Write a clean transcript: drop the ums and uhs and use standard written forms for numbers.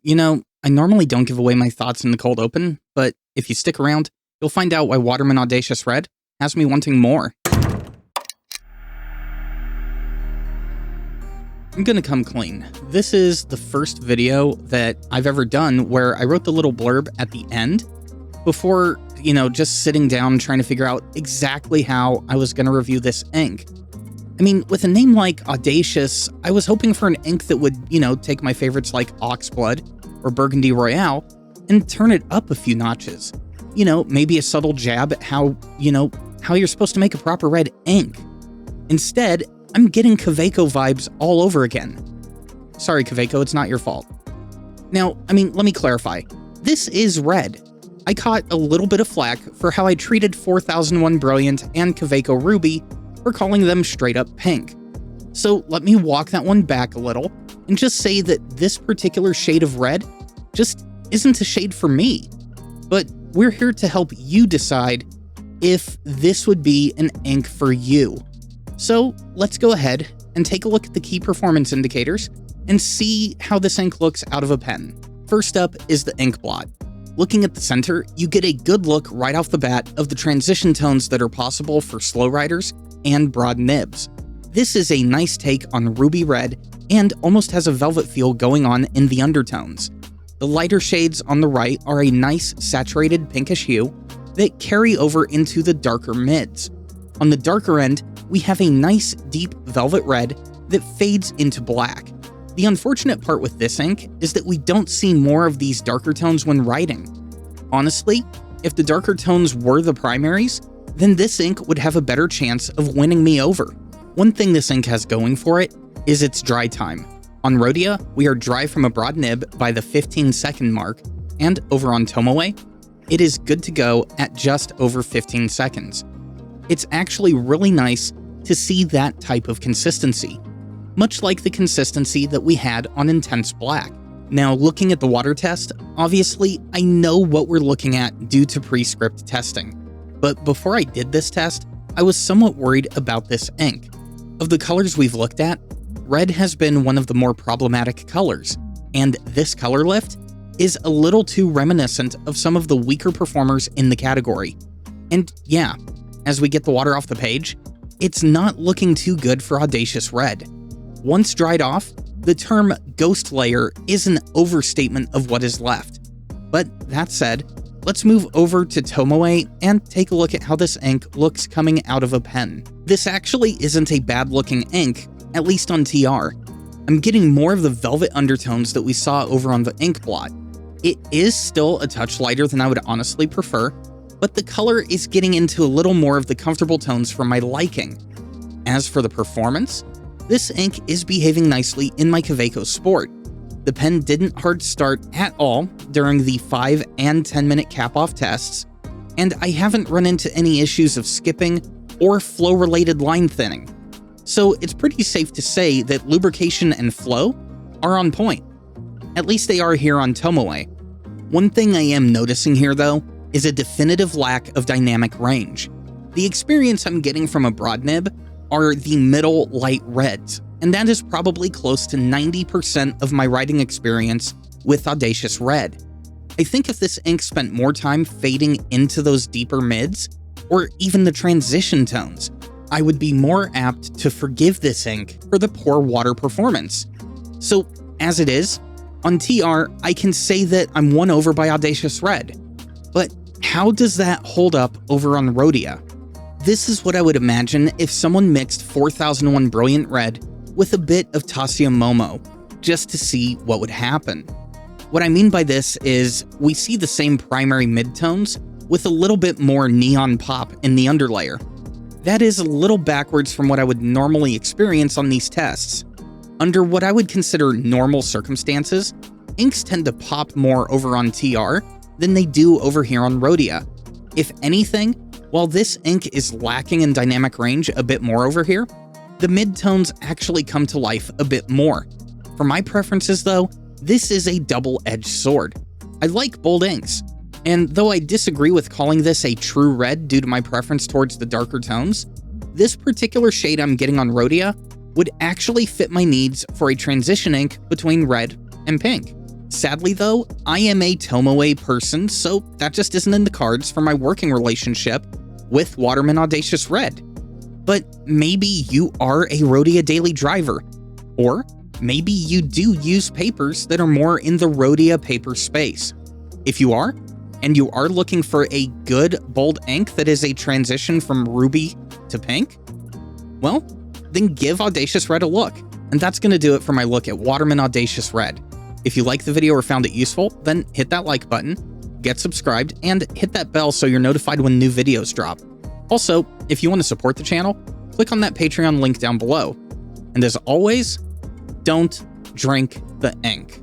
You know, I normally don't give away my thoughts in the cold open, but if you stick around, you'll find out why Waterman Audacious Red has me wanting more. I'm gonna come clean. This is the first video that I've ever done where I wrote the little blurb at the end before, just sitting down trying to figure out exactly how I was gonna review this ink. I mean, with a name like Audacious, I was hoping for an ink that would, take my favorites like Oxblood or Burgundy Royale and turn it up a few notches. Maybe a subtle jab at how you're supposed to make a proper red ink. Instead, I'm getting Kaweco vibes all over again. Sorry, Kaweco, it's not your fault. Now, let me clarify. This is red. I caught a little bit of flack for how I treated 4001 Brilliant and Kaweco Ruby for calling them straight up pink. So let me walk that one back a little and just say that this particular shade of red just isn't a shade for me. But we're here to help you decide if this would be an ink for you. So let's go ahead and take a look at the key performance indicators and see how this ink looks out of a pen. First up is the ink blot. Looking at the center, you get a good look right off the bat of the transition tones that are possible for slow writers and broad nibs. This is a nice take on ruby red and almost has a velvet feel going on in the undertones. The lighter shades on the right are a nice saturated pinkish hue that carry over into the darker mids. On the darker end, we have a nice deep velvet red that fades into black. The unfortunate part with this ink is that we don't see more of these darker tones when writing. Honestly, if the darker tones were the primaries, then this ink would have a better chance of winning me over. One thing this ink has going for it is its dry time. On Rhodia, we are dry from a broad nib by the 15-second mark, and over on Tomoe, it is good to go at just over 15 seconds. It's actually really nice to see that type of consistency, much like the consistency that we had on Intense Black. Now, looking at the water test, obviously I know what we're looking at due to pre-script testing. But before I did this test, I was somewhat worried about this ink. Of the colors we've looked at, red has been one of the more problematic colors, and this color lift is a little too reminiscent of some of the weaker performers in the category. And yeah, as we get the water off the page, it's not looking too good for Audacious Red. Once dried off, the term ghost layer is an overstatement of what is left. But that said, let's move over to Tomoe and take a look at how this ink looks coming out of a pen. This actually isn't a bad looking ink, at least on TR. I'm getting more of the velvet undertones that we saw over on the ink blot. It is still a touch lighter than I would honestly prefer, but the color is getting into a little more of the comfortable tones for my liking. As for the performance, this ink is behaving nicely in my Kaweco Sport. The pen didn't hard start at all during the 5 and 10 minute cap-off tests, and I haven't run into any issues of skipping or flow-related line thinning. So it's pretty safe to say that lubrication and flow are on point. At least they are here on Tomoe. One thing I am noticing here though is a definitive lack of dynamic range. The experience I'm getting from a broad nib are the middle light reds, and that is probably close to 90% of my writing experience with Audacious Red. I think if this ink spent more time fading into those deeper mids, or even the transition tones, I would be more apt to forgive this ink for the poor water performance. So, as it is, on TR, I can say that I'm won over by Audacious Red. But how does that hold up over on Rhodia? This is what I would imagine if someone mixed 4001 Brilliant Red with a bit of Tassia Momo, just to see what would happen. What I mean by this is, we see the same primary midtones with a little bit more neon pop in the underlayer. That is a little backwards from what I would normally experience on these tests. Under what I would consider normal circumstances, inks tend to pop more over on TR than they do over here on Rhodia. If anything, while this ink is lacking in dynamic range a bit more over here, the midtones actually come to life a bit more. For my preferences though, this is a double-edged sword. I like bold inks, and though I disagree with calling this a true red due to my preference towards the darker tones, this particular shade I'm getting on Rhodia would actually fit my needs for a transition ink between red and pink. Sadly though, I am a Tomoe person, so that just isn't in the cards for my working relationship with Waterman Audacious Red. But maybe you are a Rhodia daily driver, or maybe you do use papers that are more in the Rhodia paper space. If you are, and you are looking for a good bold ink that is a transition from ruby to pink, well, then give Audacious Red a look. And that's going to do it for my look at Waterman Audacious Red. If you liked the video or found it useful, then hit that like button, get subscribed, and hit that bell so you're notified when new videos drop. Also, if you want to support the channel, click on that Patreon link down below. And as always, don't drink the ink.